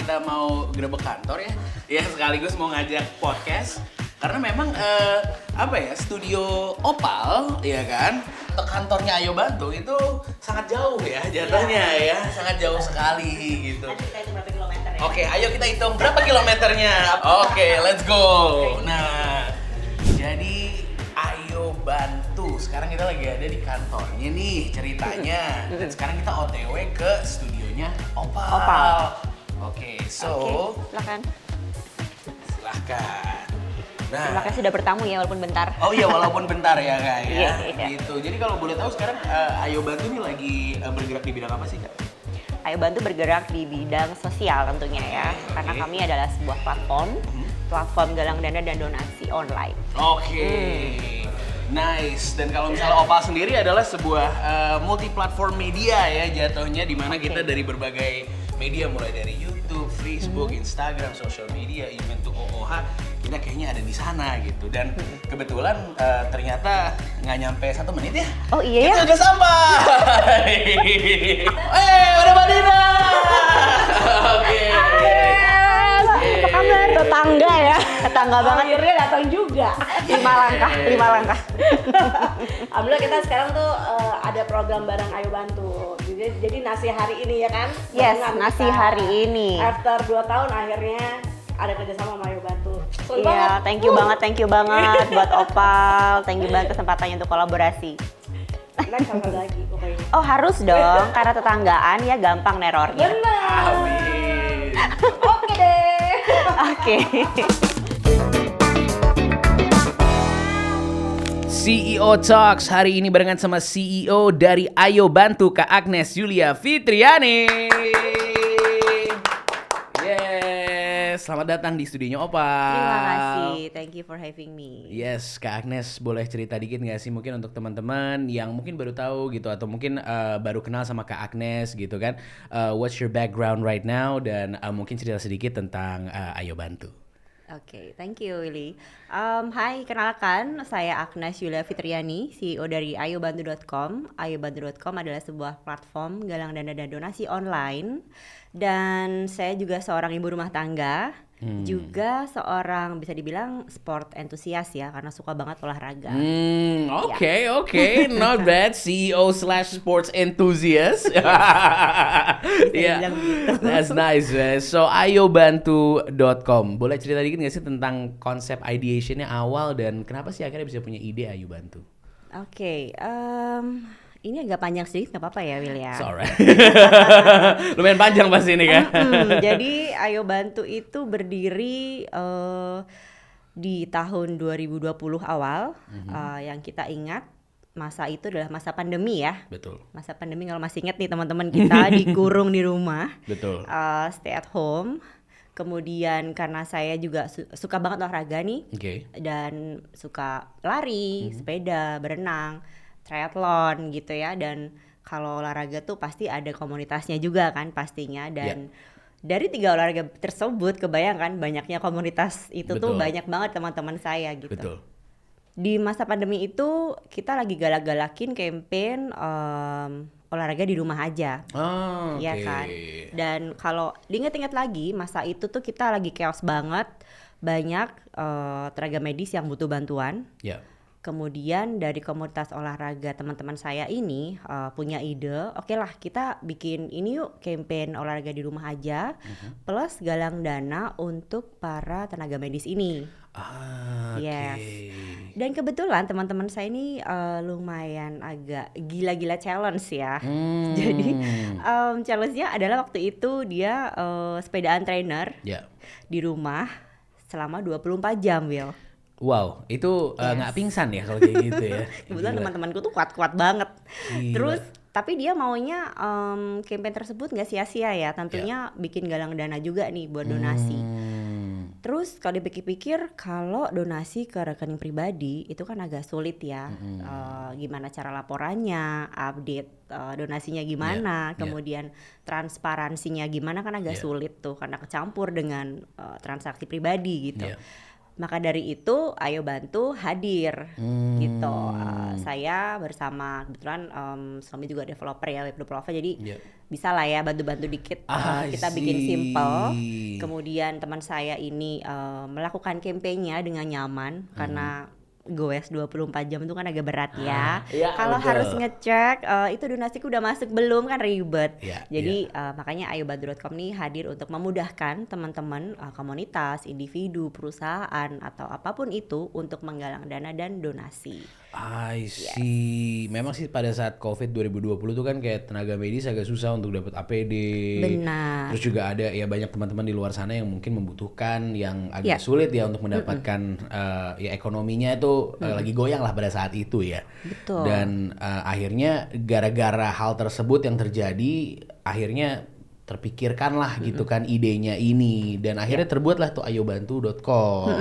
kita mau gerebek kantor ya. Ya sekaligus mau ngajak podcast. Karena memang studio Opal ya kan, ke kantornya Ayo Bantu itu sangat jauh ya jatuhnya ya, sangat jauh sekali gitu. Ayo kita hitung berapa kilometer ya? Oke, ayo kita hitung berapa kilometernya. Oke, let's go. Nah, jadi Ayo Bantu. Sekarang kita lagi ada di kantornya nih ceritanya. Dan sekarang kita OTW ke studionya Opal. Oke, silakan. Silahkan. Nah, Terima kasih sudah bertamu ya walaupun bentar. oh iya walaupun bentar ya Kak ya. Iya. Gitu. Jadi kalau boleh tahu sekarang Ayo Bantu ini lagi bergerak di bidang apa sih Kak? Ayo Bantu bergerak di bidang sosial tentunya ya. Karena kami adalah sebuah platform galang dana dan donasi online. Oke. Nice. Dan kalau misalnya Opal sendiri adalah sebuah multi platform media ya jatuhnya, di mana kita dari berbagai media mulai dari YouTube, Facebook, Instagram, social media, even to OOH, kita kayaknya ada di sana gitu. Dan kebetulan ternyata nggak nyampe 1 menit ya. Oh iya ya? Kita udah sampai. Udah Mbak Dina. Oke. Apa kabar? Tetangga ya. Tetangga banget. Akhirnya datang juga. 5 langkah. Alhamdulillah kita sekarang tuh ada program bareng Ayo Bantu. Jadi nasi hari ini ya kan? Yes, Barengan nasi kita. hari ini. After 2 tahun akhirnya ada kerjasama sama Ayo Bantu. Seneng Iya, banget. thank you banget buat Opal. Thank you banget kesempatannya untuk kolaborasi. Next sama lagi pokoknya. Oh harus dong, karena tetanggaan ya gampang nerornya. Benar. Amin. Oke deh. Oke. CEO Talks hari ini barengan sama CEO dari Ayo Bantu, Kak Agnes Yulia Fitriani. Yes, selamat datang di studionya Opal. Terima kasih, thank you for having me. Yes, Kak Agnes boleh cerita dikit nggak sih mungkin untuk teman-teman yang mungkin baru tahu gitu atau mungkin baru kenal sama Kak Agnes gitu kan. What's your background right now dan mungkin cerita sedikit tentang Ayo Bantu. Oke, thank you Willy. Hai, kenalkan saya Agnes Yulia Fitriani, CEO dari ayobantu.com. Ayobantu.com adalah sebuah platform galang dana dan donasi online. Dan saya juga seorang ibu rumah tangga, juga seorang bisa dibilang sport enthusiast ya, karena suka banget olahraga. Oke, not bad. CEO/sports enthusiast. Yeah, dibilang gitu. that's nice. So ayobantu.com. Boleh cerita dikit nggak sih tentang konsep ideationnya awal dan kenapa sih akhirnya bisa punya ide Ayo Bantu? Oke, ini agak panjang sedikit, nggak apa-apa ya Will ya? It's alright. Lumayan panjang pasti ini kan. Jadi Ayo Bantu itu berdiri di tahun 2020 awal. Yang kita ingat masa itu adalah masa pandemi ya. Betul. Masa pandemi, kalau masih ingat nih teman-teman, kita dikurung di rumah. Betul. Stay at home. Kemudian karena saya juga suka banget olahraga nih. Oke. Dan suka lari, sepeda, berenang, triathlon gitu ya. Dan kalau olahraga tuh pasti ada komunitasnya juga kan pastinya. Dan dari 3 olahraga tersebut kebayangkan banyaknya komunitas itu. Tuh Betul. banyak banget teman-teman saya gitu. Betul. Di masa pandemi itu kita lagi galak-galakin campaign olahraga di rumah aja. Oh, Iya kan. Dan kalau diingat-ingat lagi masa itu tuh kita lagi chaos banget, banyak tenaga medis yang butuh bantuan. Ya. Kemudian dari komunitas olahraga teman-teman saya ini punya ide, oke lah kita bikin ini yuk, campaign olahraga di rumah aja, plus galang dana untuk para tenaga medis ini. Oke. Yes. Dan kebetulan teman-teman saya ini lumayan agak gila-gila challenge ya. Jadi challenge-nya adalah waktu itu dia sepedaan trainer di rumah selama 24 jam, Will. Wow, itu nggak pingsan ya kalau kayak gitu ya. Kebetulan Gila. teman-temanku tuh kuat-kuat banget. Gila. Terus tapi dia maunya campaign tersebut nggak sia-sia ya. Tentunya bikin galang dana juga nih buat donasi. Terus kalau dipikir-pikir kalau donasi ke rekening pribadi itu kan agak sulit ya. Gimana cara laporannya, update donasinya gimana, kemudian transparansinya gimana kan agak sulit tuh karena kecampur dengan transaksi pribadi gitu. Maka dari itu Ayo Bantu hadir gitu. Saya bersama kebetulan suami juga developer ya, web developer, jadi bisa lah ya bantu-bantu dikit. Kita bikin simple. Kemudian teman saya ini melakukan campaign-nya dengan nyaman karena goes 24 jam itu kan agak berat ya. Kalau harus ngecek itu donasiku udah masuk belum kan ribet. Jadi makanya ayobantu.com nih hadir untuk memudahkan teman-teman komunitas, individu, perusahaan atau apapun itu untuk menggalang dana dan donasi. I see. Memang sih pada saat COVID 2020 tuh kan kayak tenaga medis agak susah untuk dapat APD. Benar. Terus juga ada ya banyak teman-teman di luar sana yang mungkin membutuhkan yang agak sulit ya untuk mendapatkan ya ekonominya itu lagi goyang lah pada saat itu ya. Betul. Dan akhirnya gara-gara hal tersebut yang terjadi akhirnya terpikirkan lah gitu kan idenya ini dan akhirnya terbuatlah tuh ayobantu.com.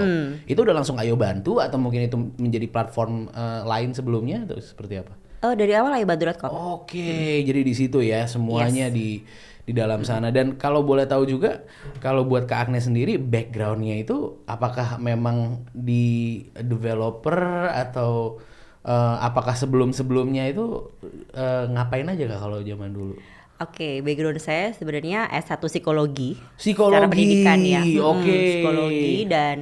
Itu udah langsung Ayo Bantu atau mungkin itu menjadi platform lain sebelumnya atau seperti apa? Oh, dari awal ayobantu.com. Oke, jadi di situ ya semuanya di dalam sana. Dan kalau boleh tahu juga kalau buat Kak Agnes sendiri backgroundnya itu apakah memang di developer atau apakah sebelumnya itu ngapain aja Kak kalau zaman dulu? Oke, background saya sebenarnya S1 psikologi. Psikologi. Secara pendidikan ya. Oke. Psikologi dan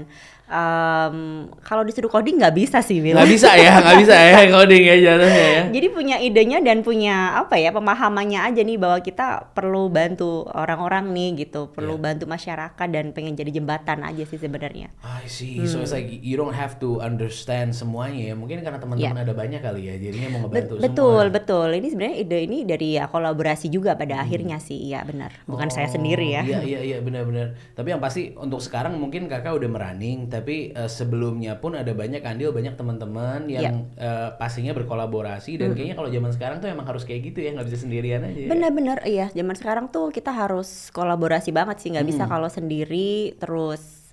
kalau disuruh coding nggak bisa sih, Will. Nggak bisa ya coding ya jatuhnya ya. Jadi punya idenya dan punya apa ya pemahamannya aja nih bahwa kita perlu bantu orang-orang nih gitu, perlu bantu masyarakat dan pengen jadi jembatan aja sih sebenarnya. I see. So it's like you don't have to understand semuanya ya. Mungkin karena teman-teman ada banyak kali ya. Jadinya mau ngebantu semua. Betul. Ini sebenarnya ide ini dari kolaborasi juga pada akhirnya sih. Iya benar. Bukan saya sendiri ya. Iya benar. Tapi yang pasti untuk sekarang mungkin Kakak udah merunning tapi sebelumnya pun ada banyak andil banyak teman-teman yang pastinya berkolaborasi dan kayaknya kalau zaman sekarang tuh emang harus kayak gitu ya, nggak bisa sendirian aja. Benar-benar iya, zaman sekarang tuh kita harus kolaborasi banget sih, nggak bisa kalau sendiri terus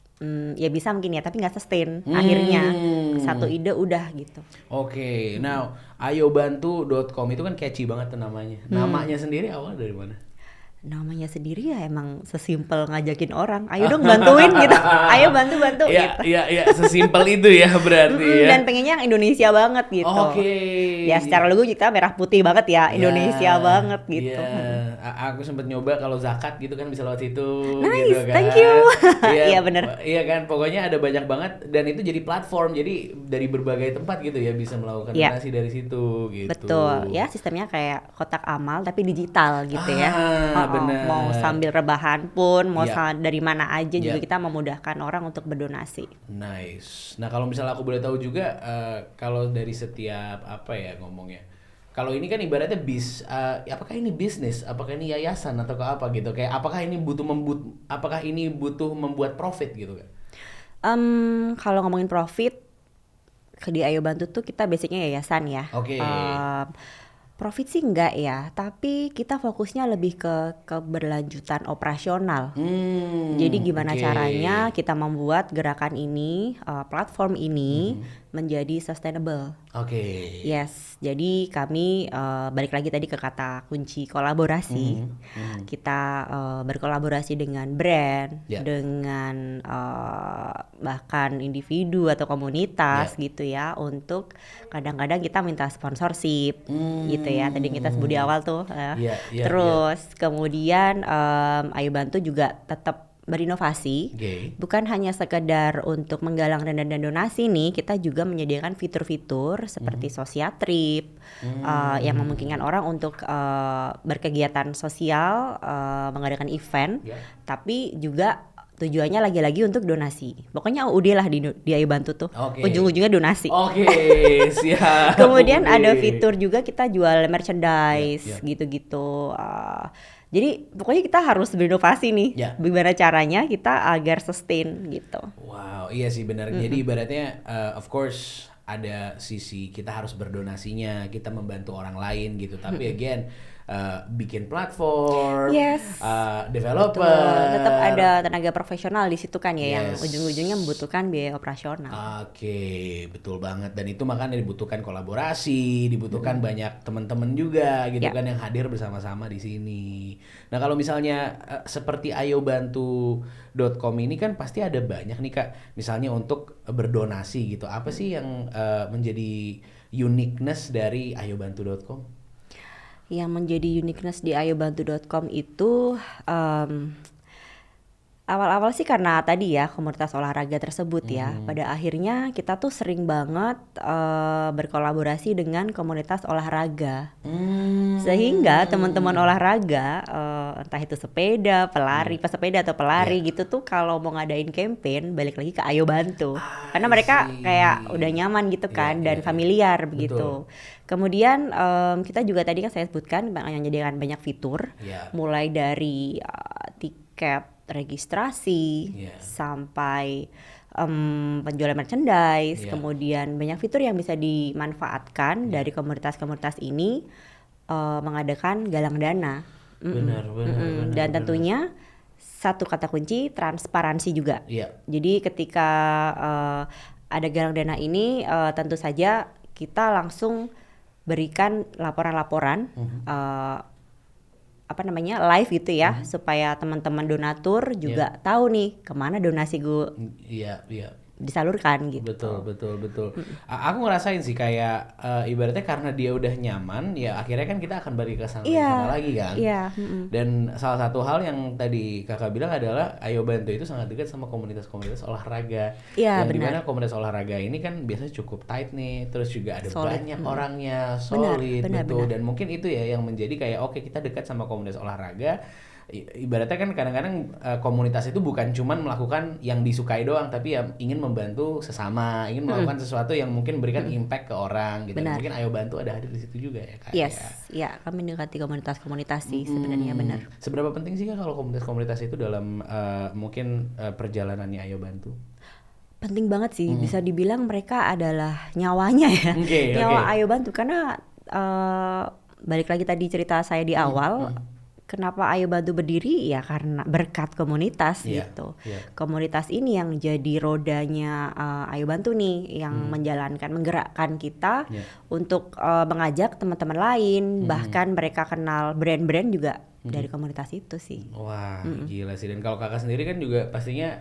ya bisa mungkin ya tapi nggak sustain akhirnya satu ide udah gitu. Oke, now ayobantu.com itu kan catchy banget tuh namanya. Namanya sendiri awal dari mana? Namanya sendiri ya emang sesimpel ngajakin orang, ayo dong bantuin gitu, ayo bantu gitu. Iya, sesimpel itu ya berarti ya. Dan pengennya yang Indonesia banget gitu. Oke. Ya secara logo kita merah putih banget ya, Indonesia banget gitu. Aku sempat nyoba kalau zakat gitu kan bisa lewat situ. Nice, gitu kan. thank you. Iya bener. Iya kan, pokoknya ada banyak banget dan itu jadi platform, jadi dari berbagai tempat gitu ya bisa melakukan donasi dari situ gitu. Betul, ya sistemnya kayak kotak amal tapi digital gitu ya. Bener. Mau sambil rebahan pun, mau dari mana aja juga kita memudahkan orang untuk berdonasi. Nice. Nah kalau misalnya aku boleh tahu juga, kalau dari setiap apa ya ngomongnya, kalau ini kan ibaratnya apakah ini bisnis, apakah ini yayasan atau apa gitu, kayak apakah ini butuh membuat profit gitu kan? Kalau ngomongin profit, di Ayo Bantu tuh kita basicnya yayasan ya. Oke. Profit sih enggak ya, tapi kita fokusnya lebih ke keberlanjutan operasional. Jadi gimana caranya kita membuat gerakan ini, platform ini menjadi sustainable. Oke. Yes, jadi kami balik lagi tadi ke kata kunci kolaborasi. Kita berkolaborasi dengan brand, dengan bahkan individu atau komunitas gitu ya, untuk kadang-kadang kita minta sponsorship gitu ya. Tadi kita sebut di awal tuh. Terus kemudian Ayo Bantu juga tetap berinovasi, bukan hanya sekedar untuk menggalang dana dan donasi nih, kita juga menyediakan fitur-fitur seperti sosiatrip yang memungkinkan orang untuk berkegiatan sosial, mengadakan event, tapi juga tujuannya lagi-lagi untuk donasi. Pokoknya udah lah di Ayo Bantu tuh, ujung-ujungnya donasi. Siap. Kemudian ada fitur juga kita jual merchandise gitu-gitu. Jadi pokoknya kita harus berinovasi nih, gimana caranya kita agar sustain gitu. Wow, iya sih benar. Jadi ibaratnya of course ada sisi kita harus berdonasinya, kita membantu orang lain gitu. Tapi again bikin platform, Yes. developer. Betul, tetap ada tenaga profesional di situ kan ya, yang Yes. ujung-ujungnya membutuhkan biaya operasional. Oke, betul banget. Dan itu makanya dibutuhkan kolaborasi, dibutuhkan banyak teman-teman juga gitu Ya. kan yang hadir bersama-sama di sini. Nah, kalau misalnya seperti ayobantu.com ini kan pasti ada banyak nih Kak, misalnya untuk berdonasi gitu. Apa sih yang menjadi uniqueness dari ayobantu.com? Yang menjadi uniqueness di ayobantu.com itu awal-awal sih karena tadi ya komunitas olahraga tersebut ya. Pada akhirnya kita tuh sering banget berkolaborasi dengan komunitas olahraga. Sehingga teman-teman olahraga entah itu sepeda, pelari, pesepeda atau pelari gitu tuh kalau mau ngadain campaign balik lagi ke Ayo Bantu. Karena mereka see. kayak udah nyaman gitu kan Iya, dan iya, familiar iya. begitu. Kemudian kita juga tadi kan saya sebutkan menyediakan banyak fitur, Iya. mulai dari tiket registrasi Iya. sampai penjualan merchandise, Iya. kemudian banyak fitur yang bisa dimanfaatkan dari komunitas-komunitas ini mengadakan galang dana. Benar. Dan tentunya satu kata kunci transparansi juga. Iya. Jadi ketika ada galang dana ini tentu saja kita langsung berikan laporan-laporan live gitu ya, supaya teman-teman donatur juga tahu nih kemana donasi gue Iya. disalurkan gitu. Betul. Aku ngerasain sih kayak ibaratnya karena dia udah nyaman, ya akhirnya kan kita akan balik ke sana lagi kan. Iya. Dan salah satu hal yang tadi kakak bilang adalah Ayo Bantu itu sangat dekat sama komunitas-komunitas olahraga. Iya, yang benar. dimana komunitas olahraga ini kan biasanya cukup tight nih, terus juga ada Solid. banyak orangnya, solid, Benar. betul. Dan mungkin itu ya yang menjadi kayak oke, kita dekat sama komunitas olahraga. Ibaratnya kan kadang-kadang komunitas itu bukan cuman melakukan yang disukai doang, tapi ya ingin membantu sesama, ingin melakukan sesuatu yang mungkin berikan impact ke orang gitu. Benar. Mungkin Ayo Bantu ada hadir di situ juga ya Kak. Yes, Ya. ya kami mendekati komunitas-komunitas sih sebenarnya benar. Seberapa penting sih Kak kalau komunitas-komunitas itu dalam mungkin perjalanannya Ayo Bantu? Penting banget sih, bisa dibilang mereka adalah nyawanya ya. Oke, Nyawa oke. Ayo Bantu karena balik lagi tadi cerita saya di awal. Kenapa Ayo Bantu berdiri ya karena berkat komunitas Iya, gitu. iya. Komunitas ini yang jadi rodanya Ayo Bantu nih yang menggerakkan kita untuk mengajak teman-teman lain, bahkan mereka kenal brand-brand juga dari komunitas itu sih. Wah, gila sih. Dan kalau kakak sendiri kan juga pastinya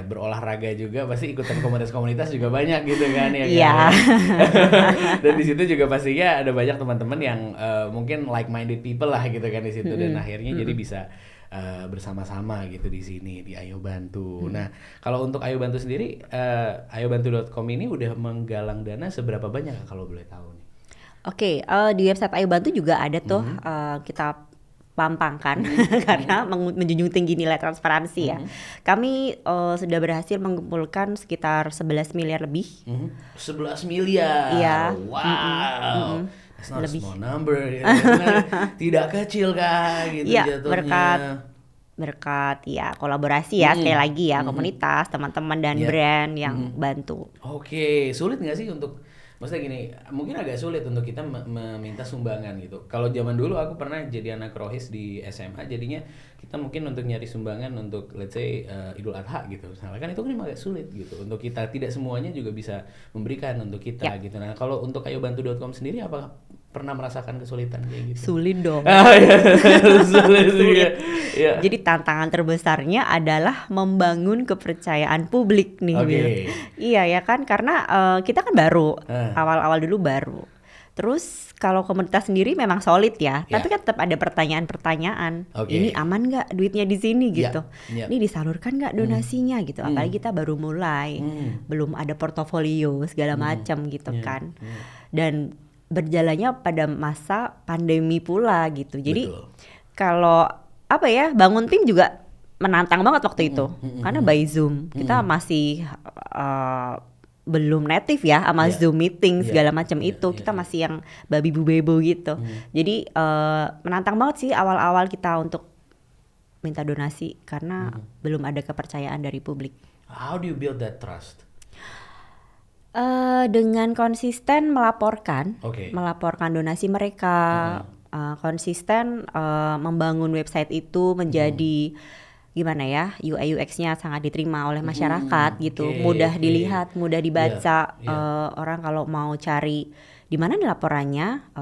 berolahraga juga, pasti ikutan komunitas-komunitas juga banyak gitu kan ya. Iya. Kan? Dan di situ juga pastinya ada banyak teman-teman yang mungkin like-minded people lah gitu kan di situ, dan akhirnya jadi bisa bersama-sama gitu di sini di Ayo Bantu. Nah, kalau untuk Ayo Bantu sendiri, ayobantu.com ini udah menggalang dana seberapa banyak kalau boleh tahu nih? Oke, di website Ayo Bantu juga ada tuh kita pampangkan karena menjunjung tinggi nilai transparansi ya. Kami sudah berhasil mengumpulkan sekitar 11 miliar lebih. 11 miliar. Iya. Wow. That's not Lebih. a small number. Ya. Tidak kecil Kak gitu Iya, jatuhnya. berkat ya kolaborasi ya sekali lagi ya komunitas, teman-teman dan Iya. brand yang bantu. Oke, sulit nggak sih untuk, maksudnya gini, mungkin agak sulit untuk kita meminta sumbangan gitu. Kalau zaman dulu aku pernah jadi anak rohis di SMA, jadinya kita mungkin untuk nyari sumbangan untuk let's say Idul Adha gitu. Misalnya kan itu kan agak sulit gitu. Untuk kita tidak semuanya juga bisa memberikan untuk kita gitu. Nah, kalau untuk ayobantu.com sendiri apakah pernah merasakan kesulitan kayak gitu? Sulit dong. Sulit juga. Ya. Jadi tantangan terbesarnya adalah membangun kepercayaan publik nih. Oke. Wil. Iya ya kan, karena kita kan baru, awal-awal dulu baru. Terus kalau komunitas sendiri memang solid ya, tapi kan tetap ada pertanyaan-pertanyaan. Oke. Ini aman nggak duitnya di sini gitu? Iya. Ini disalurkan nggak donasinya gitu? Apalagi kita baru mulai, belum ada portofolio segala macam gitu kan. Dan berjalannya pada masa pandemi pula gitu. Jadi Betul. kalau bangun tim juga menantang banget waktu itu, karena by Zoom kita masih belum native ya sama Zoom meeting segala macam itu. Kita masih yang babi bu bebo gitu. Jadi menantang banget sih awal-awal kita untuk minta donasi karena belum ada kepercayaan dari publik. How do you build that trust? Dengan konsisten melaporkan Oke. donasi mereka, konsisten membangun website itu menjadi gimana ya, UI UX-nya sangat diterima oleh masyarakat gitu, mudah dilihat, mudah dibaca. Orang kalau mau cari di mana nih laporannya,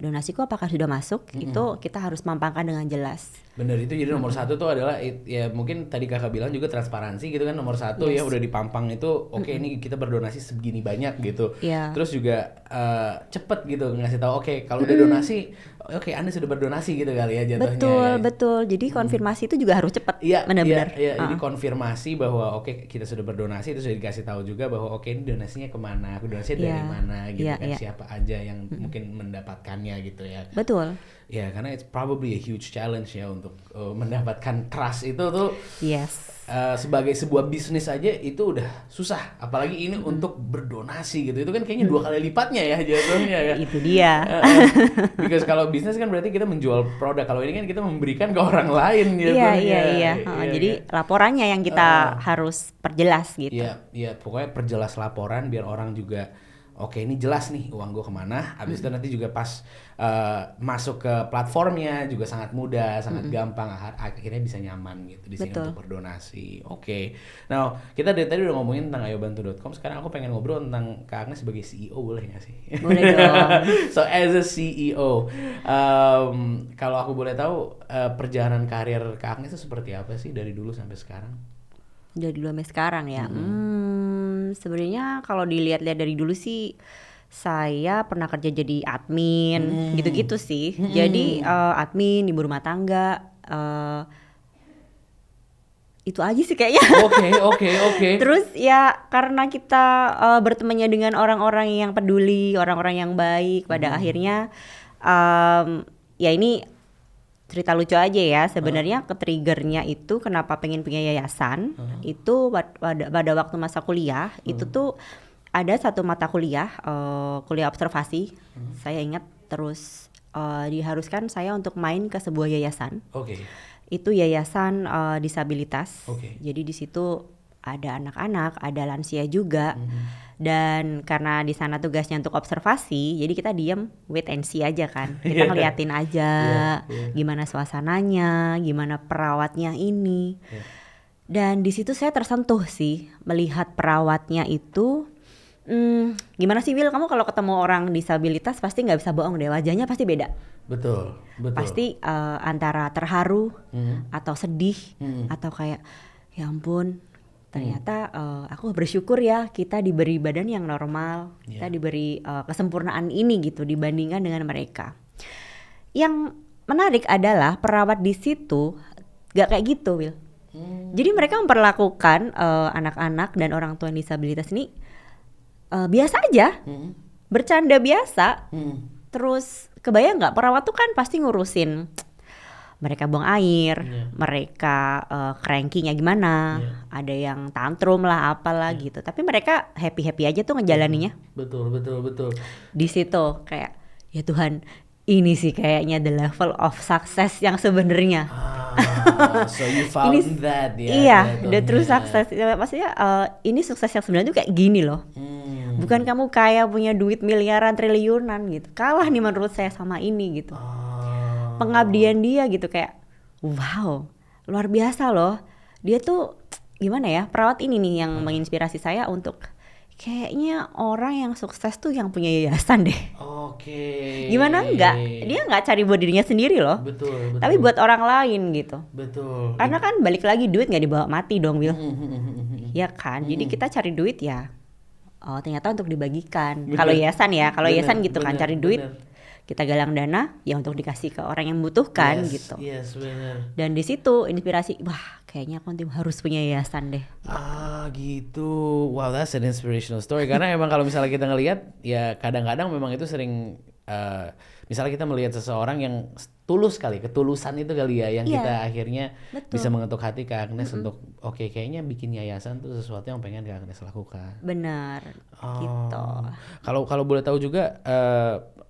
donasiku apakah sudah masuk, itu kita harus mampangkan dengan jelas. Bener, itu jadi nomor satu tuh adalah ya mungkin tadi kakak bilang juga transparansi gitu kan, nomor satu ya udah dipampang itu oke, ini kita berdonasi segini banyak gitu. Terus juga cepet gitu ngasih tahu oke, kalau udah donasi oke, Anda sudah berdonasi gitu kali ya jatuhnya. Betul. Jadi konfirmasi itu juga harus cepat. Benar-benar. Iya, jadi konfirmasi bahwa oke, kita sudah berdonasi, itu sudah dikasih tahu juga bahwa oke, ini donasinya kemana, donasinya dari mana gitu kan, siapa aja yang mungkin mendapatkannya gitu ya. Betul. Ya, karena it's probably a huge challenge ya untuk mendapatkan trust itu tuh. Yes. Sebagai sebuah bisnis aja itu udah susah, apalagi ini untuk berdonasi gitu, itu kan kayaknya 2 kali lipatnya ya jatuhnya ya. Itu dia. Because kalau bisnis kan berarti kita menjual produk, kalau ini kan kita memberikan ke orang lain gitu. Iya. Jadi laporannya yang kita harus perjelas gitu. Iya, pokoknya perjelas laporan biar orang juga oke, ini jelas nih uang gue kemana. Habis itu nanti juga pas masuk ke platformnya juga sangat mudah, sangat gampang, akhirnya bisa nyaman gitu di sini untuk berdonasi. Oke. Nah, kita dari tadi udah ngomongin tentang ayobantu.com. Sekarang aku pengen ngobrol tentang Kak Agnes sebagai CEO, boleh nggak sih? Boleh dong. So as a CEO, kalau aku boleh tahu perjalanan karir Kak Agnes itu seperti apa sih dari dulu sampai sekarang? Dari dulu sampai sekarang ya. Sebenarnya kalau dilihat-lihat dari dulu sih, saya pernah kerja jadi admin, gitu-gitu sih. Jadi admin, ibu rumah tangga, itu aja sih kayaknya. Oke. Terus ya karena kita bertemannya dengan orang-orang yang peduli, orang-orang yang baik, pada akhirnya ya ini cerita lucu aja ya, sebenarnya ke-triggernya itu kenapa pengen punya yayasan, itu pada waktu masa kuliah, itu tuh ada satu mata kuliah, kuliah observasi, saya ingat, terus diharuskan saya untuk main ke sebuah yayasan. Itu yayasan disabilitas, jadi di situ ada anak-anak, ada lansia juga. Dan karena di sana tugasnya untuk observasi, jadi kita diem wait and see aja kan. Kita ngeliatin aja gimana suasananya, gimana perawatnya ini. Dan di situ saya tersentuh sih melihat perawatnya itu. Gimana sih Will, kamu kalau ketemu orang disabilitas pasti nggak bisa bohong deh, wajahnya pasti beda. Betul. Pasti antara terharu atau sedih atau kayak ya ampun. Ternyata aku bersyukur ya kita diberi badan yang normal, kita diberi kesempurnaan ini gitu dibandingkan dengan mereka. Yang menarik adalah perawat di situ gak kayak gitu, Will. Jadi mereka memperlakukan anak-anak dan orang tua yang disabilitas ini biasa aja, bercanda biasa. Terus kebayang nggak, perawat tuh kan pasti ngurusin mereka buang air, mereka cranky-nya gimana, ada yang tantrum lah apalah gitu. Tapi mereka happy-happy aja tuh ngejalaninya. Betul. Di situ kayak ya Tuhan, ini sih kayaknya the level of success yang sebenarnya. So you found that ya. Iya, the true success. Maksudnya ini sukses yang sebenarnya tuh kayak gini loh. Bukan kamu kaya punya duit miliaran triliunan gitu. Kalah nih menurut saya sama ini gitu. Pengabdian dia gitu kayak wow, luar biasa loh. Dia tuh gimana ya, perawat ini nih yang menginspirasi saya untuk kayaknya orang yang sukses tuh yang punya yayasan deh. Gimana enggak? Dia enggak cari buat dirinya sendiri loh. Betul. Tapi buat orang lain gitu. Betul. Karena kan balik lagi duit nggak dibawa mati dong, Will. Ya kan. Jadi kita cari duit ya. Oh ternyata untuk dibagikan. Kalau yayasan ya, kalau yayasan gitu kan cari duit. Kita galang dana ya untuk dikasih ke orang yang membutuhkan gitu. Yes, benar. Dan di situ inspirasi, wah kayaknya aku harus punya yayasan deh. Gitu. Wow, that's an inspirational story. Karena emang kalau misalnya kita ngelihat, ya kadang-kadang memang itu sering, misalnya kita melihat seseorang yang tulus kali, ketulusan itu kali ya, yang kita akhirnya bisa mengetuk hati Kak Agnes untuk oke, kayaknya bikin yayasan tuh sesuatu yang pengen Kak Agnes lakukan. Benar, gitu. Kalau boleh tahu juga,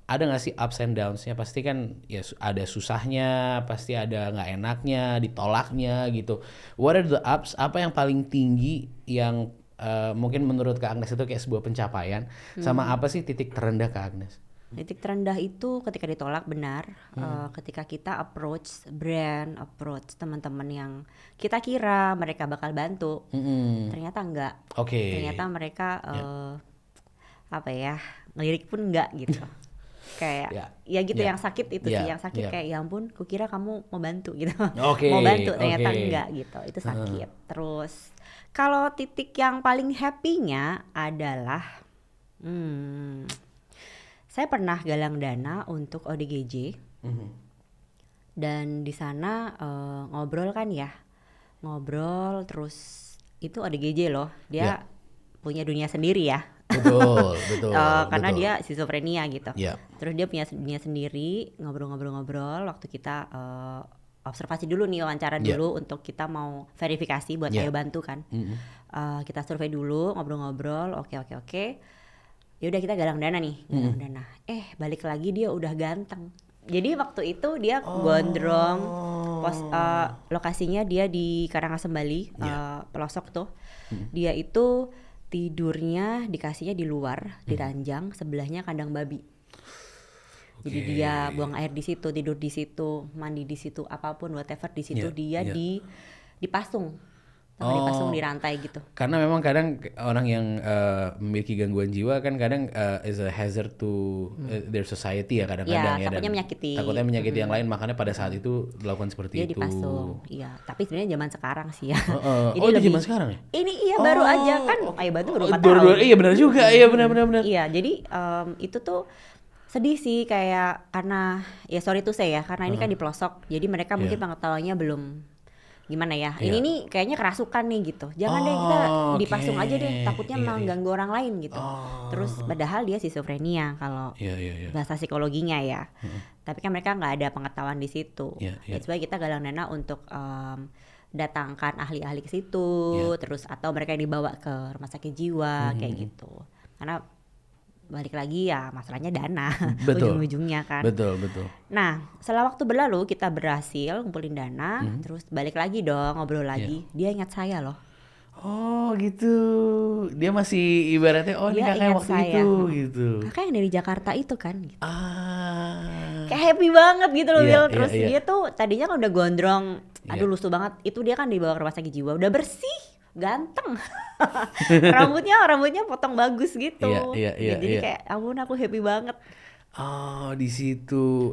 ada nggak sih ups and downs-nya? Pasti kan ya ada susahnya, pasti ada nggak enaknya, ditolaknya gitu. What are the ups? Apa yang paling tinggi yang mungkin menurut Kak Agnes itu kayak sebuah pencapaian? Sama apa sih titik terendah Kak Agnes? Titik terendah itu ketika ditolak, benar. Ketika kita approach brand, approach teman-teman yang kita kira mereka bakal bantu, ternyata enggak. Oke. Ternyata mereka apa ya, ngelirik pun enggak gitu. Kayak ya gitu, yang sakit itu sih, yang sakit kayak ya ampun, kukira kamu mau bantu gitu. Mau bantu, ternyata enggak gitu. Itu sakit. Terus kalau titik yang paling happy-nya adalah saya pernah galang dana untuk ODGJ. Dan di sana ngobrol kan ya. Ngobrol terus itu ODGJ loh. Dia punya dunia sendiri ya. Betul. Karena betul. dia schizophrenia gitu. Yeah. Terus dia punya dunia sendiri, ngobrol-ngobrol waktu kita observasi dulu nih, wawancara dulu untuk kita mau verifikasi buat Ayo Bantu kan. Kita survei dulu, ngobrol-ngobrol, oke. Ya udah kita galang dana nih, galang dana. Balik lagi dia udah ganteng. Jadi waktu itu dia gondrong, lokasinya dia di Karangasem Bali, pelosok tuh. Dia itu tidurnya dikasihnya di luar, di ranjang, sebelahnya kandang babi. Jadi dia buang air di situ, tidur di situ, mandi di situ, apapun whatever di situ dia dipasung. Dipasung di rantai gitu. Karena memang kadang orang yang memiliki gangguan jiwa kan kadang is a hazard to their society ya kadang-kadang ya. Takutnya menyakiti. Takutnya menyakiti yang lain, makanya pada saat itu dilakukan seperti Dia itu. dipasung. Iya, tapi sebenarnya zaman sekarang sih ya. Jadi lebih zaman sekarang ya? Ini baru aja kan. Ayo Bantu baru 4 Baru, tahun. iya benar juga. Iya benar. Iya, jadi itu tuh sedih sih kayak karena ya sorry to say ya, karena ini kan di pelosok. Jadi mereka mungkin pengetahuannya belum gimana ya, ini nih kayaknya kerasukan nih gitu, jangan deh kita dipasung aja deh, takutnya mengganggu orang lain gitu. Terus padahal dia schizophrenia kalau bahasa psikologinya ya, tapi kan mereka nggak ada pengetahuan di situ. That's why kita galang dana untuk datangkan ahli-ahli ke situ, terus atau mereka yang dibawa ke rumah sakit jiwa kayak gitu, karena balik lagi ya masalahnya dana. Ujung-ujungnya kan. Betul. Nah setelah waktu berlalu kita berhasil ngumpulin dana, terus balik lagi dong ngobrol lagi. Dia ingat saya loh. Oh gitu, dia masih ibaratnya ini kakak yang waktu saya. itu gitu. Kakak yang dari Jakarta itu kan gitu. Kayak happy banget gitu loh Will. Terus dia tuh tadinya kan udah gondrong, aduh lusuh banget. Itu dia kan dibawa ke rumah sakit jiwa, udah bersih, ganteng. rambutnya potong bagus gitu. Jadi kayak ampun aku happy banget. Oh di situ.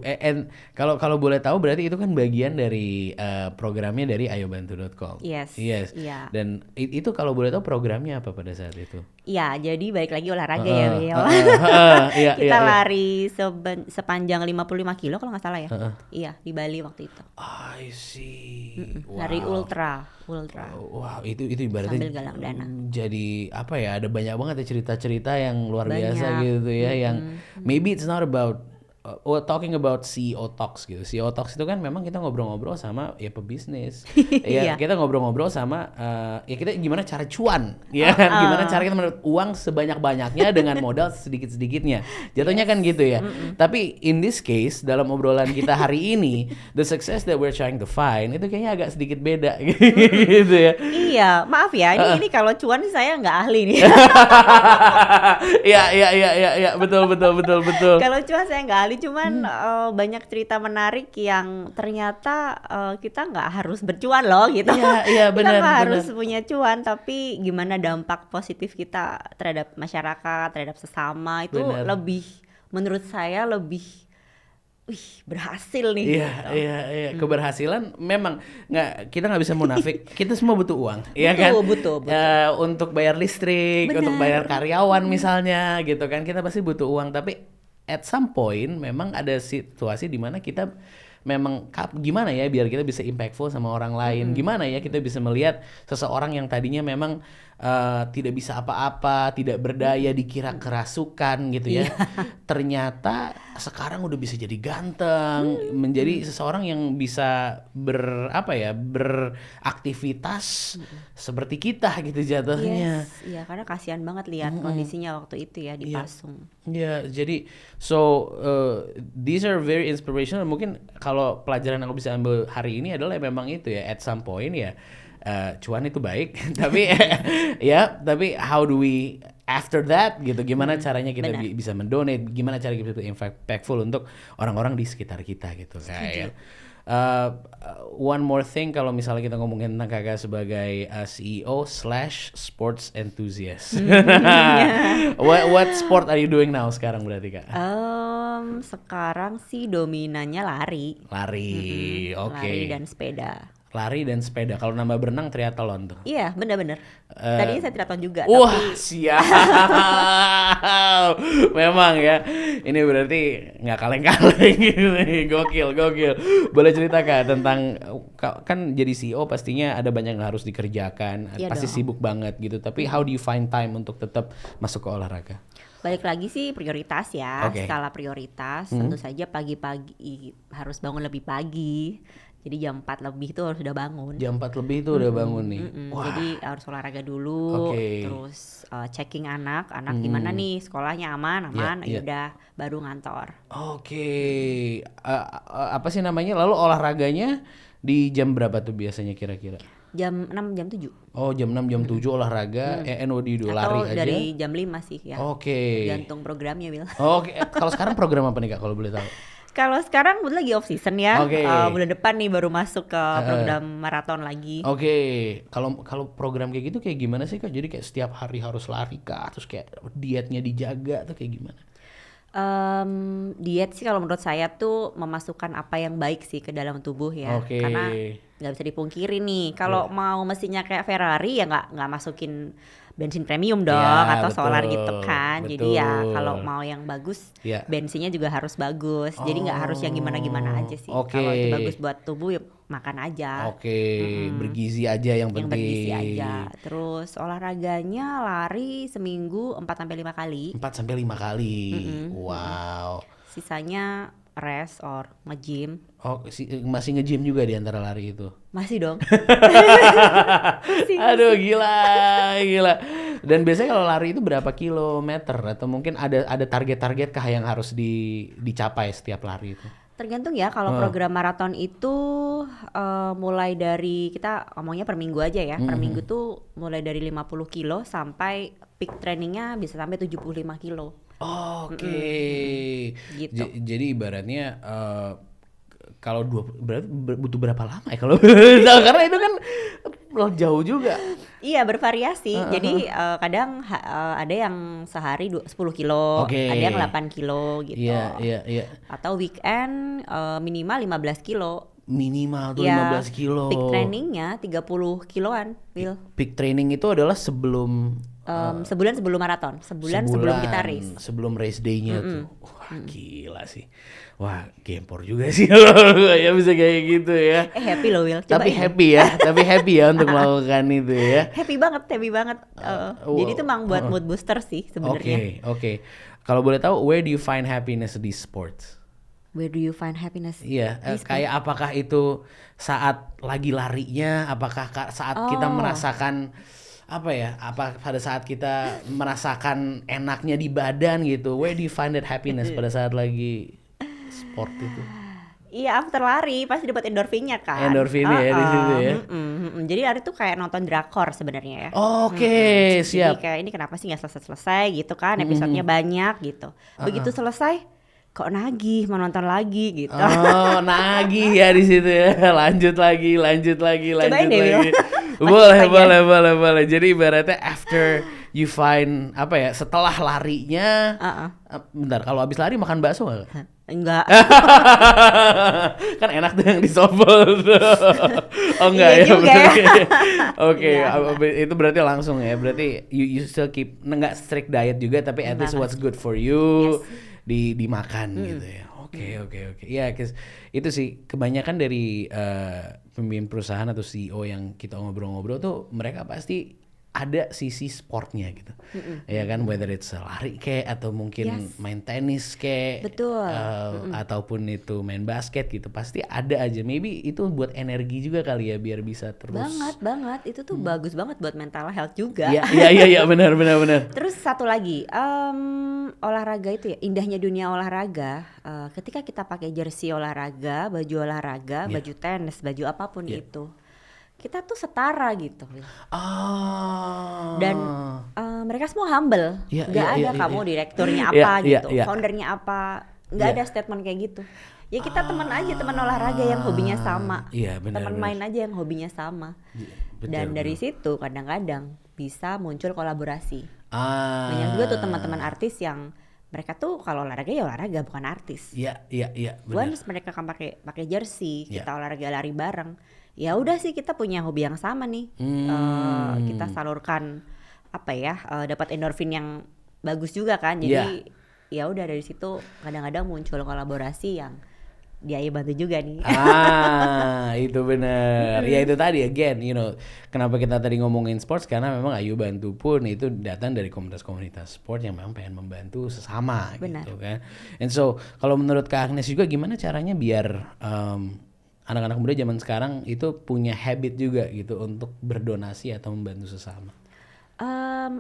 Kalau boleh tahu berarti itu kan bagian dari programnya dari ayobantu.com. Yes. Iya. Dan itu kalau boleh tahu programnya apa pada saat itu? Iya, jadi balik lagi olahraga ya Will. Kita lari sepanjang 55 kilo kalau nggak salah ya. Iya, di Bali waktu itu. I see. Lari ultra. Wow, itu ibaratnya sambil galang dana. Jadi apa ya? Ada banyak banget ya cerita-cerita yang luar biasa gitu ya, yang maybe it's not about talking about CEO Talks gitu. CEO Talks itu kan memang kita ngobrol-ngobrol sama ya pebisnis. Ya kita ngobrol-ngobrol sama ya kita gimana cara cuan, ya kan? Gimana cara kita mendapat uang sebanyak-banyaknya dengan modal sedikit-sedikitnya. Jatuhnya kan gitu ya. Tapi in this case dalam obrolan kita hari ini, the success that we're trying to find itu kayaknya agak sedikit beda gitu ya. Iya, maaf ya. Ini kalau cuan sih saya nggak ahli nih. Iya, betul. Kalau cuan saya nggak ahli, cuman banyak cerita menarik yang ternyata kita nggak harus bercuan loh gitu. Iya, benar. Kita nggak harus punya cuan, tapi gimana dampak positif kita terhadap masyarakat, terhadap sesama itu lebih, menurut saya lebih berhasil nih. Iya. Keberhasilan memang kita nggak bisa munafik. Kita semua butuh uang, ya kan? Butuh. Untuk bayar listrik, untuk bayar karyawan misalnya, gitu kan? Kita pasti butuh uang. Tapi at some point memang ada situasi di mana kita memang gimana ya biar kita bisa impactful sama orang lain. Gimana ya kita bisa melihat seseorang yang tadinya memang tidak bisa apa-apa, tidak berdaya, dikira kerasukan gitu ya. Ternyata sekarang udah bisa jadi ganteng, menjadi seseorang yang bisa beraktivitas seperti kita gitu jatuhnya. Iya, karena kasihan banget lihat kondisinya waktu itu ya dipasung. Iya, jadi these are very inspirational. Mungkin kalau pelajaran yang aku bisa ambil hari ini adalah memang itu ya, at some point ya cuan itu baik, tapi ya, tapi how do we after that gitu, gimana caranya kita benar. bisa mendonate, gimana cara kita bisa impactful untuk orang-orang di sekitar kita gitu kayak. One more thing, kalau misalnya kita ngomongin tentang kakak sebagai CEO/sports enthusiast, what sport are you doing now sekarang berarti kak? Sekarang sih dominannya lari. Lari, oke. Lari dan sepeda. Lari dan sepeda. Kalau nambah berenang triathlon tuh. Iya, bener-bener. Tadinya saya triathlon juga. Wah, Tapi siap. Memang ya. Ini berarti nggak kaleng-kaleng gitu nih. Gokil. Boleh cerita Kak tentang, kan jadi CEO pastinya ada banyak yang harus dikerjakan. Iya Pasti dong. sibuk banget gitu. Tapi how do you find time untuk tetap masuk ke olahraga? balik lagi sih prioritas ya, Oke. skala prioritas. Tentu saja pagi-pagi harus bangun lebih pagi. Jadi jam 4 lebih tuh harus udah bangun. Jam 4 lebih tuh udah bangun nih. Wah. Jadi harus olahraga dulu, Oke. terus checking anak gimana nih, sekolahnya aman, Iya. udah baru ngantor. Oke. Apa sih namanya? Lalu olahraganya di jam berapa tuh biasanya kira-kira? Jam 6, jam 7. Oh, jam 6 jam 7 olahraga, NOD dulu lari Atau aja. dari jam 5 sih ya. Oke. Tergantung programnya, Wil. Oke, kalau sekarang program apa nih Kak kalau boleh tahu? Kalau sekarang udah lagi off season ya. Oke. Bulan depan nih baru masuk ke program maraton lagi. Oke, kalau program kayak gitu kayak gimana sih Kak? Jadi kayak setiap hari harus lari kah? Terus kayak dietnya dijaga tuh kayak gimana? Diet sih kalau menurut saya tuh memasukkan apa yang baik sih ke dalam tubuh ya. Oke. Karena nggak bisa dipungkiri nih, kalau mau mesinnya kayak Ferrari ya nggak masukin bensin premium dong Ya, atau solar betul, gitu kan. Jadi ya betul. kalau mau yang bagus, Ya. bensinnya juga harus bagus. Jadi nggak harus yang gimana-gimana aja sih. Oke. Kalau itu bagus buat tubuh ya makan aja. Oke, bergizi aja yang Yang penting. bergizi aja. Terus olahraganya lari seminggu 4 sampai 5 kali. 4 sampai 5 kali. Wow. Sisanya rest or nge-gym. Oh, masih nge-gym juga di antara lari itu. Masih dong. Aduh, gila. Dan biasanya kalau lari itu berapa kilometer atau mungkin ada target-target kah yang harus dicapai setiap lari itu? Tergantung ya, kalau program maraton itu mulai dari, kita ngomongnya per minggu aja ya. Per minggu tuh mulai dari 50 kilo sampai peak trainingnya bisa sampai 75 kilo. Oke. Gitu. Jadi ibaratnya kalau berarti butuh berapa lama ya kalau tahu, karena itu kan jauh juga. Iya, bervariasi. Jadi kadang ada yang sehari 10 kilo, Oke. ada yang 8 kilo gitu. Iya. Atau weekend minimal 15 kilo. Minimal tuh Ya, 15 kilo. peak trainingnya 30 kiloan, Will. Peak training itu adalah sebelum Sebulan sebelum maraton, sebulan sebelum kita race. Sebelum race day-nya tuh. Wah, gila sih. Wah, gempor juga sih ya bisa kayak gitu ya. Happy loh, Will. Coba Tapi happy ya untuk melakukan itu ya. happy banget. Jadi itu emang buat mood booster sih sebenarnya. Oke. Kalau boleh tahu, where do you find happiness di sports? Where do you find happiness? Iya, kayak apakah itu saat lagi larinya, apakah saat kita merasakan apa ya? Apa pada saat kita merasakan enaknya di badan gitu? Where do you find that happiness pada saat lagi sport itu? Iya, after lari pasti dapat endorfinnya kan. Endorfinnya ya di situ ya. Jadi lari tuh kayak nonton drakor sebenarnya ya. Oke, siap. Jadi kayak ini kenapa sih nggak selesai gitu kan? Episodenya banyak gitu. Begitu selesai, kok nagih mau nonton lagi gitu. Oh, nagih ya di situ ya. Lanjut lagi. Cobain deh, Will. Boleh. Jadi ibaratnya after you find apa ya, setelah larinya, bentar, kalau habis lari makan bakso nggak? Enggak. Kan enak tuh yang di Sobol tuh. Oh enggak Iya ya juga berarti. ya. Oke, Iya. itu berarti langsung ya. Berarti you still keep enggak strict diet juga, tapi at least what's good for you dimakan gitu ya. Oke. Iya, itu sih kebanyakan dari pemimpin perusahaan atau CEO yang kita ngobrol-ngobrol tuh mereka pasti ada sisi sportnya gitu, ya kan, whether it's lari kayak atau mungkin main tenis kayak, Betul. ataupun itu main basket gitu, pasti ada aja. Maybe itu buat energi juga kali ya, biar bisa terus. Banget. Itu tuh bagus banget buat mental health juga. Iya, benar. Terus satu lagi, olahraga itu ya, indahnya dunia olahraga. Ketika kita pakai jersey olahraga, baju olahraga, baju tenis, baju apapun itu, kita tuh setara gitu. Ah. Dan mereka semua humble, Iya, nggak iya, ada iya, kamu iya. direkturnya Iya, apa iya, gitu, iya. foundernya apa, nggak Iya. ada statement kayak gitu. Ya kita teman aja, teman olahraga yang hobinya sama, Iya, benar, teman benar. main aja yang hobinya sama. Iya, betul, Dan dari betul. situ kadang-kadang bisa muncul kolaborasi. Ah. Banyak juga tuh teman-teman artis yang mereka tuh kalau olahraga ya olahraga bukan artis. Iya, benar. Once mereka kan pakai jersey, Iya. kita olahraga lari bareng. Ya udah sih kita punya hobi yang sama nih. Kita salurkan apa ya? Dapat endorfin yang bagus juga kan. Jadi ya udah dari situ kadang-kadang muncul kolaborasi yang dia bantu juga nih. Itu benar. Ya itu tadi again, kenapa kita tadi ngomongin sports karena memang Ayo Bantu pun itu datang dari komunitas-komunitas sport yang memang pengen membantu sesama Benar. gitu kan. And so kalau menurut Kak Agnes juga gimana caranya biar anak-anak muda zaman sekarang itu punya habit juga gitu untuk berdonasi atau membantu sesama?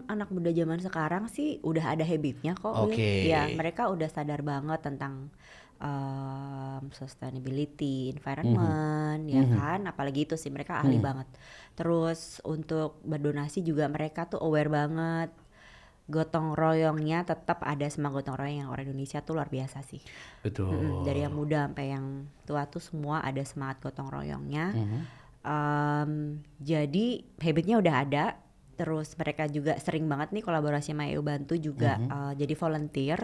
Anak muda zaman sekarang sih udah ada habitnya kok. Will. Oke. Ya mereka udah sadar banget tentang sustainability, environment, ya kan. Apalagi itu sih mereka ahli banget. Terus untuk berdonasi juga mereka tuh aware banget. Gotong royongnya tetap ada, sama gotong royong yang orang Indonesia tuh luar biasa sih. Betul. Dari yang muda sampai yang tua tuh semua ada semangat gotong royongnya. Jadi habitnya udah ada. Terus mereka juga sering banget nih kolaborasi sama Ayo Bantu juga jadi volunteer.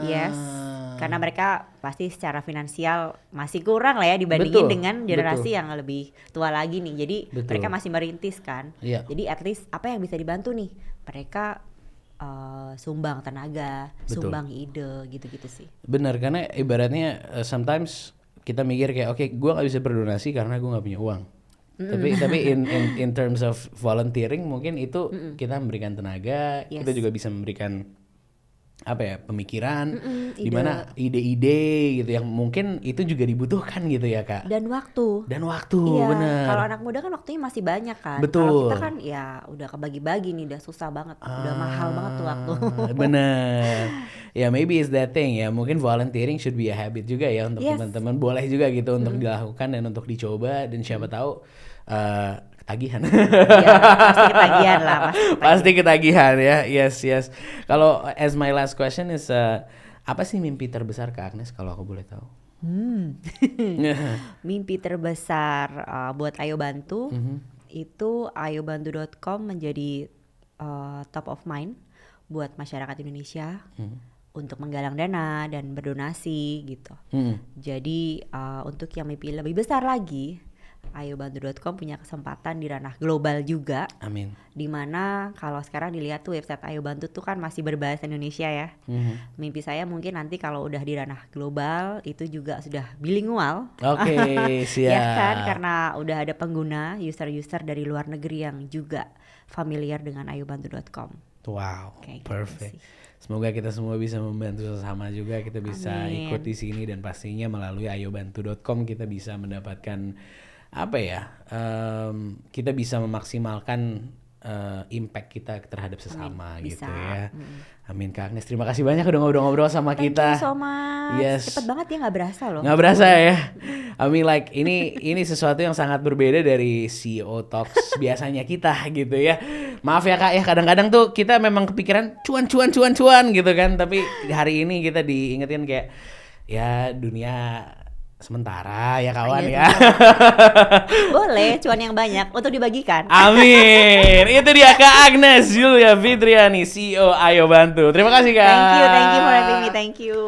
Yes, karena mereka pasti secara finansial masih kurang lah ya dibandingin Betul, dengan generasi betul. yang lebih tua lagi nih. Jadi Betul. mereka masih merintis kan. Iya. Jadi at least apa yang bisa dibantu nih? Mereka sumbang tenaga, Betul. sumbang ide, gitu-gitu sih. Benar, karena ibaratnya sometimes kita mikir kayak oke, gue nggak bisa berdonasi karena gue nggak punya uang. Tapi in terms of volunteering mungkin itu kita memberikan tenaga, Yes. kita juga bisa memberikan apa ya, pemikiran, ide. dimana ide-ide gitu yang mungkin itu juga dibutuhkan gitu ya Kak. Dan waktu. Dan waktu, Iya, benar. kalau anak muda kan waktunya masih banyak kan. Betul. Kalau kita kan ya udah kebagi-bagi nih, udah susah banget, udah mahal banget tuh waktu. Bener. Ya maybe is that thing ya. Mungkin volunteering should be a habit juga ya untuk Yes. teman-teman. Boleh juga gitu untuk dilakukan dan untuk dicoba, dan siapa tahu ketagihan. Iya, pasti ketagihan lah, Pasti ketagihan ya. Yes. Kalau as my last question is apa sih mimpi terbesar Kak Agnes kalau aku boleh tahu? Mimpi terbesar buat Ayo Bantu itu ayobantu.com menjadi top of mind buat masyarakat Indonesia untuk menggalang dana dan berdonasi gitu. Jadi untuk yang mimpi lebih besar lagi, ayobantu.com punya kesempatan di ranah global juga. Amin. Dimana kalau sekarang dilihat tuh website Ayo Bantu tuh kan masih berbahasa Indonesia ya. Mimpi saya mungkin nanti kalau udah di ranah global itu juga sudah bilingual. Oke, siap. Ya kan, karena udah ada pengguna user-user dari luar negeri yang juga familiar dengan ayobantu.com. Wow, Kayak gitu perfect. sih. Semoga kita semua bisa membantu sesama juga, kita bisa Amin. ikut di sini, dan pastinya melalui ayobantu.com kita bisa mendapatkan apa ya? Kita bisa memaksimalkan impact kita terhadap sesama. Amin. Gitu Bisa. ya. Amin. Kak Agnes, terima kasih banyak udah ngobrol-ngobrol sama Thank kita. you so much. Yes. Cepet banget ya, nggak berasa loh. Nggak berasa ya. I mean like ini sesuatu yang sangat berbeda dari CEO Talks biasanya kita gitu ya. Maaf ya Kak ya, kadang-kadang tuh kita memang kepikiran cuan gitu kan, tapi hari ini kita diingetin kayak ya dunia sementara ya kawan ya. Boleh, cuan yang banyak untuk dibagikan. Amin. Itu dia Kak Agnes Yulia Fitriani, CEO Ayo Bantu. Terima kasih Kak. Thank you for having me. Thank you.